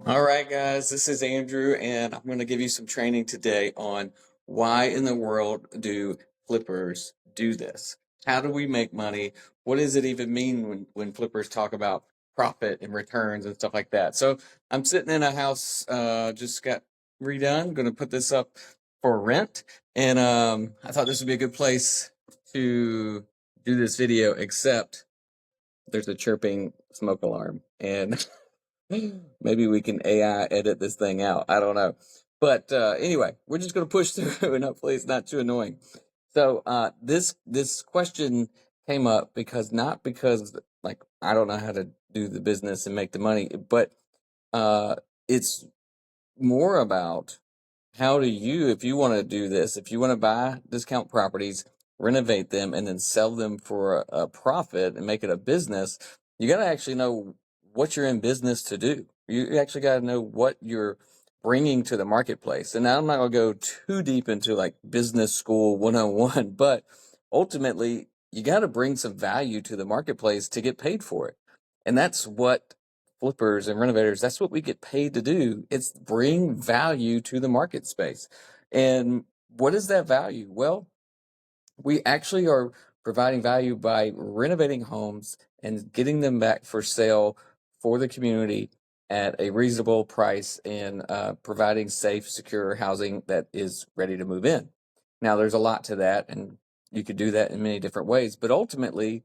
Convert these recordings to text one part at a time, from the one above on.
All right, guys, this is Andrew, and I'm going to give you some training today on why in the world do flippers do this? How do we make money? What does it even mean when flippers talk about profit and returns and stuff like that? So I'm sitting in a house, just got redone, going to put this up for rent, and I thought this would be a good place to do this video, except there's a chirping smoke alarm, and maybe we can AI edit this thing out. I don't know. But anyway, we're just going to push through and hopefully it's not too annoying. So this question came up because not because like I don't know how to do the business and make the money, but it's more about how do you, if you want to do this, if you want to buy discount properties, renovate them, and then sell them for a profit and make it a business, you got to actually know what you're in business to do. You actually got to know what you're bringing to the marketplace. And I'm not going to go too deep into like business school 101, but ultimately, you got to bring some value to the marketplace to get paid for it. And that's what flippers and renovators, that's what we get paid to do. It's bring value to the market space. And what is that value? Well, we actually are providing value by renovating homes and getting them back for sale for the community at a reasonable price and providing safe, secure housing that is ready to move in. Now, there's a lot to that, and you could do that in many different ways, but ultimately,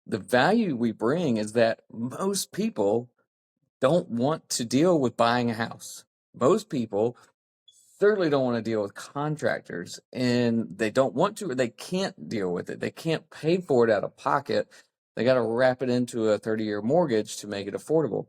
the value we bring is that most people don't want to deal with buying a house. Most people certainly don't want to deal with contractors, and they don't want to, or they can't deal with it. They can't pay for it out of pocket. They got to wrap it into a 30-year mortgage to make it affordable.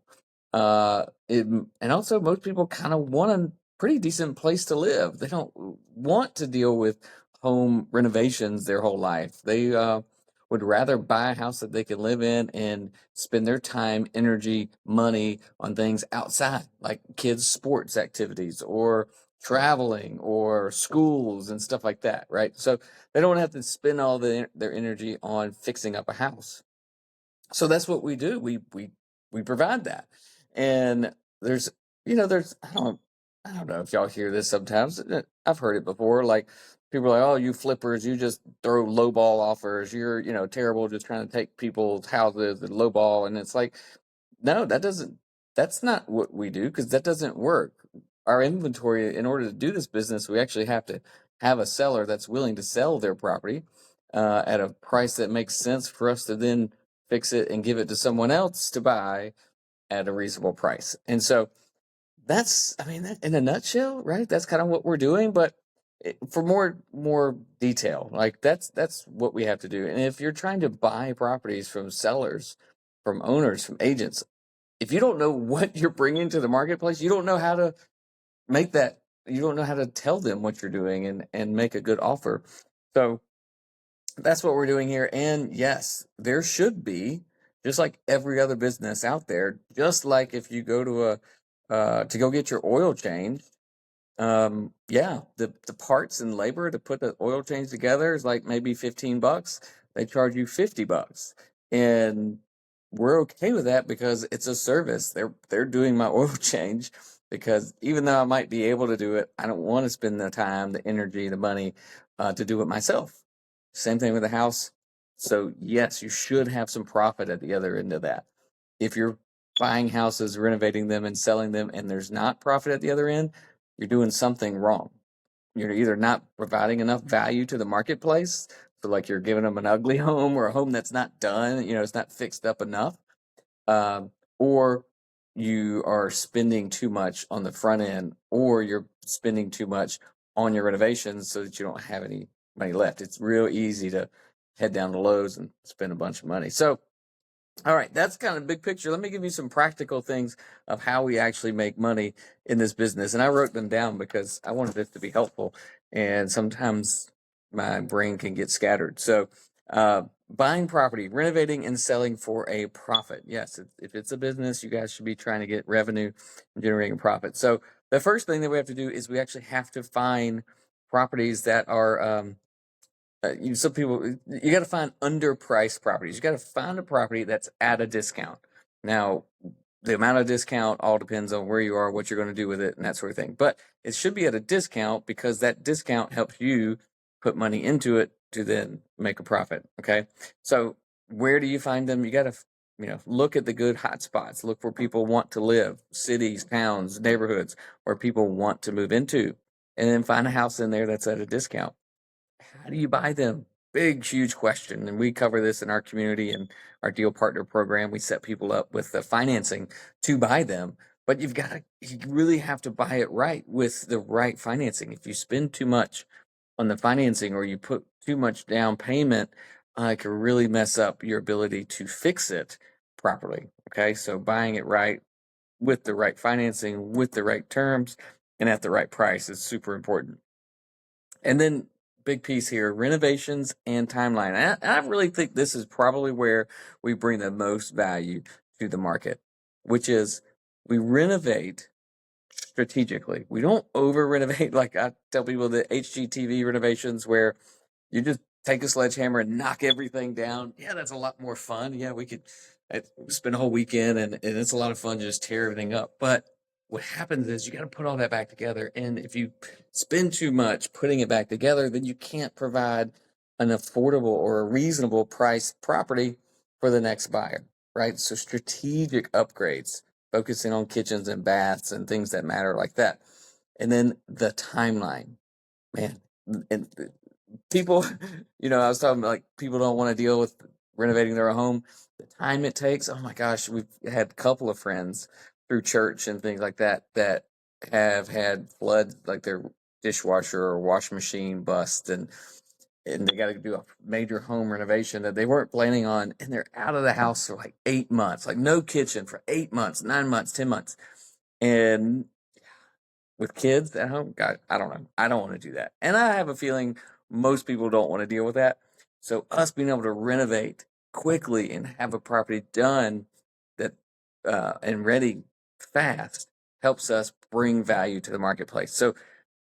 And also, most people kind of want a pretty decent place to live. They don't want to deal with home renovations their whole life. They would rather buy a house that they can live in and spend their time, energy, money on things outside, like kids' sports activities or traveling or schools and stuff like that, right? So they don't have to spend all their energy on fixing up a house. So that's what we do. We provide that. And there's there's I don't know if y'all hear this sometimes. I've heard it before. Like people are like, "Oh, you flippers, you just throw lowball offers. You're terrible, just trying to take people's houses and lowball." And it's like, no, that's not what we do because that doesn't work. Our inventory, in order to do this business, we actually have to have a seller that's willing to sell their property at a price that makes sense for us to then fix it and give it to someone else to buy at a reasonable price. And so that's, I mean, that, in a nutshell, right? That's kind of what we're doing. But for more detail, like that's what we have to do. And if you're trying to buy properties from sellers, from owners, from agents, if you don't know what you're bringing to the marketplace, you don't know how to make that. You don't know how to tell them what you're doing and make a good offer. So that's what we're doing here. And yes, there should be, just like every other business out there, just like if you go to a to go get your oil changed, yeah, the parts and labor to put the oil change together is like maybe $15. They charge you $50. And we're okay with that because it's a service. They're doing my oil change because even though I might be able to do it, I don't want to spend the time, the energy, the money to do it myself. Same thing with the house. So yes, you should have some profit at the other end of that. If you're buying houses, renovating them, and selling them, and there's not profit at the other end, you're doing something wrong. You're either not providing enough value to the marketplace, so like you're giving them an ugly home or a home that's not done, it's not fixed up enough, or you are spending too much on the front end, or you're spending too much on your renovations so that you don't have any money left. It's real easy to head down to Lowe's and spend a bunch of money. So all right, that's kind of big picture. Let me give you some practical things of how we actually make money in this business. And I wrote them down because I wanted this to be helpful. And sometimes my brain can get scattered. So, buying property, renovating and selling for a profit. Yes, if it's a business, you guys should be trying to get revenue and generating profit. So, the first thing that we have to do is we actually have to find properties that are some people, you got to find underpriced properties. You got to find a property that's at a discount. Now, the amount of discount all depends on where you are, what you're going to do with it, and that sort of thing. But it should be at a discount because that discount helps you put money into it to then make a profit. Okay. So where do you find them? You got to, look at the good hot spots. Look where people want to live, cities, towns, neighborhoods where people want to move into, and then find a house in there that's at a discount. How do you buy them? Big, huge question. And we cover this in our community and our deal partner program. We set people up with the financing to buy them, but you really have to buy it right with the right financing. If you spend too much on the financing or you put too much down payment, it can really mess up your ability to fix it properly. Okay. So buying it right with the right financing, with the right terms, and at the right price is super important. And then big piece here, renovations and timeline. And I really think this is probably where we bring the most value to the market, which is we renovate strategically. We don't over renovate. Like I tell people, the HGTV renovations where you just take a sledgehammer and knock everything down. Yeah, that's a lot more fun. Yeah, we could spend a whole weekend and it's a lot of fun to just tear everything up. But what happens is you got to put all that back together. And if you spend too much putting it back together, then you can't provide an affordable or a reasonable price property for the next buyer, right? So strategic upgrades, focusing on kitchens and baths and things that matter like that. And then the timeline, man. And people, I was talking about, like, people don't want to deal with renovating their home. The time it takes, oh my gosh, we've had a couple of friends through church and things like that that have had floods, like their dishwasher or wash machine bust, and they got to do a major home renovation that they weren't planning on, and they're out of the house for like 8 months, like no kitchen for 8 months, 9 months, 10 months, and with kids at home, God, I don't know. I don't want to do that. And I have a feeling most people don't want to deal with that. So us being able to renovate quickly and have a property done that and ready fast helps us bring value to the marketplace. So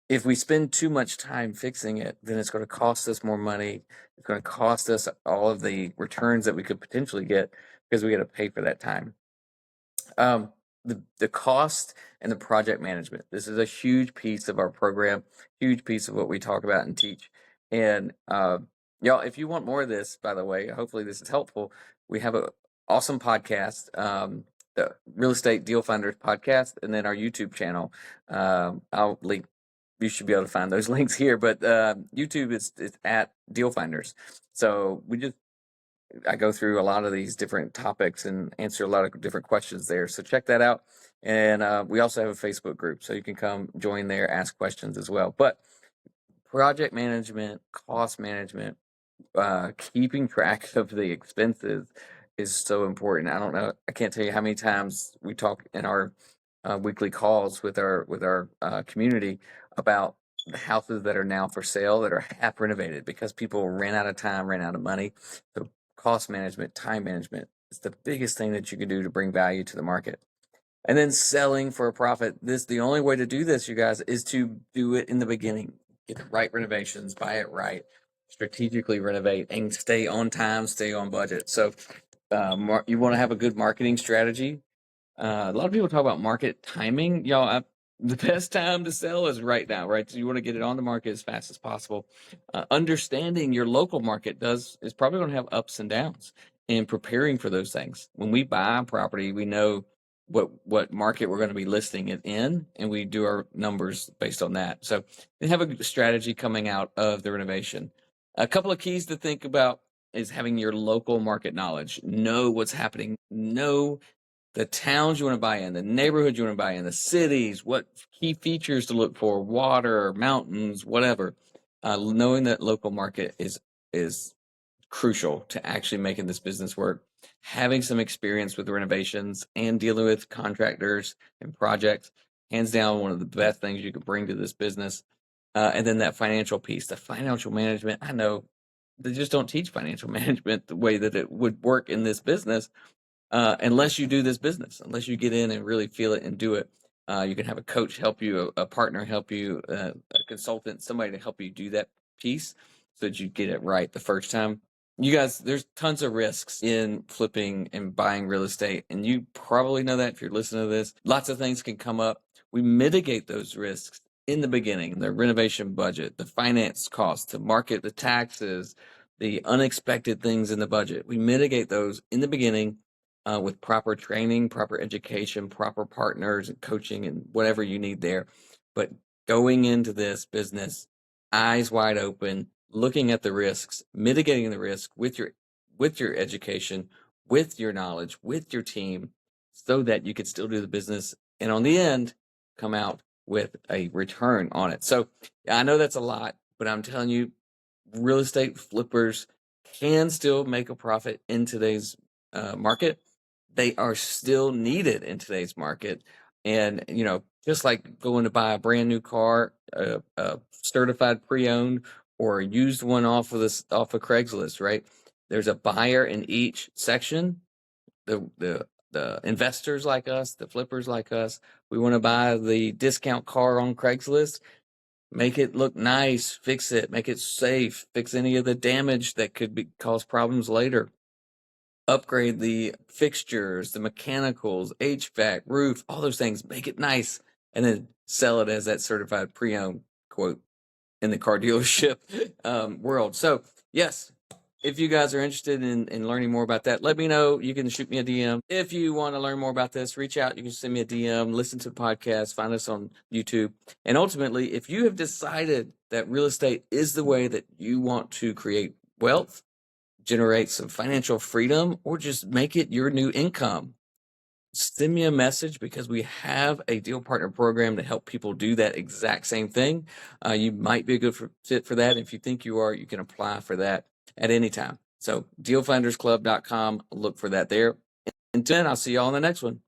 if we spend too much time fixing it, then it's going to cost us more money. It's going to cost us all of the returns that we could potentially get because we got to pay for that time. The cost and the project management. This is a huge piece of our program, huge piece of what we talk about and teach. And y'all, if you want more of this, by the way, hopefully this is helpful. We have an awesome podcast, the Real Estate Deal Finders podcast, and then our YouTube channel. I'll link. You should be able to find those links here, but YouTube is at Deal Finders. So I go through a lot of these different topics and answer a lot of different questions there. So check that out. And we also have a Facebook group, so you can come join there, ask questions as well. But project management, cost management, keeping track of the expenses is so important. I don't know. I can't tell you how many times we talk in our weekly calls with our community about the houses that are now for sale that are half renovated because people ran out of time, ran out of money. So cost management, time management is the biggest thing that you can do to bring value to the market. And then selling for a profit. The only way to do this, you guys, is to do it in the beginning. Get the right renovations, buy it right, strategically renovate, and stay on time, stay on budget. So you want to have a good marketing strategy. A lot of people talk about market timing. Y'all, the best time to sell is right now, right? So you want to get it on the market as fast as possible. Understanding your local market is probably going to have ups and downs, and preparing for those things. When we buy a property, we know what market we're going to be listing it in, and we do our numbers based on that. So they have a strategy coming out of the renovation. A couple of keys to think about is having your local market knowledge. Know what's happening. Know the towns you want to buy in, the neighborhoods you want to buy in, the cities, what key features to look for, water, mountains, whatever. Knowing that local market is crucial to actually making this business work. Having some experience with renovations and dealing with contractors and projects, hands down, one of the best things you could bring to this business. And then that financial piece, the financial management. I know they just don't teach financial management the way that it would work in this business. Unless you do this business, unless you get in and really feel it and do it. You can have a coach help you, a partner help you, a consultant, somebody to help you do that piece so that you get it right the first time. You guys, there's tons of risks in flipping and buying real estate, and you probably know that if you're listening to this. Lots of things can come up. We mitigate those risks in the beginning, the renovation budget, the finance costs, the market, the taxes, the unexpected things in the budget. We mitigate those in the beginning with proper training, proper education, proper partners and coaching and whatever you need there. But going into this business, eyes wide open, looking at the risks, mitigating the risk with your education, with your knowledge, with your team, so that you could still do the business and on the end come out with a return on it. So I know that's a lot, but I'm telling you, real estate flippers can still make a profit in today's market. They are still needed in today's market. And, just like going to buy a brand new car, a certified pre-owned or a used one off of Craigslist, right? There's a buyer in each section. The investors like us, the flippers like us, we want to buy the discount car on Craigslist. Make it look nice, fix it, make it safe, fix any of the damage that could cause problems later. Upgrade the fixtures, the mechanicals, HVAC, roof, all those things, make it nice, and then sell it as that certified pre-owned quote in the car dealership world. So, yes, if you guys are interested in learning more about that, let me know. You can shoot me a DM. If you want to learn more about this, reach out. You can send me a DM, listen to the podcast, find us on YouTube. And ultimately, if you have decided that real estate is the way that you want to create wealth, generate some financial freedom, or just make it your new income, send me a message because we have a deal partner program to help people do that exact same thing. You might be a good fit for that. If you think you are, you can apply for that at any time. So dealfindersclub.com, look for that there. Until then, I'll see you all in the next one.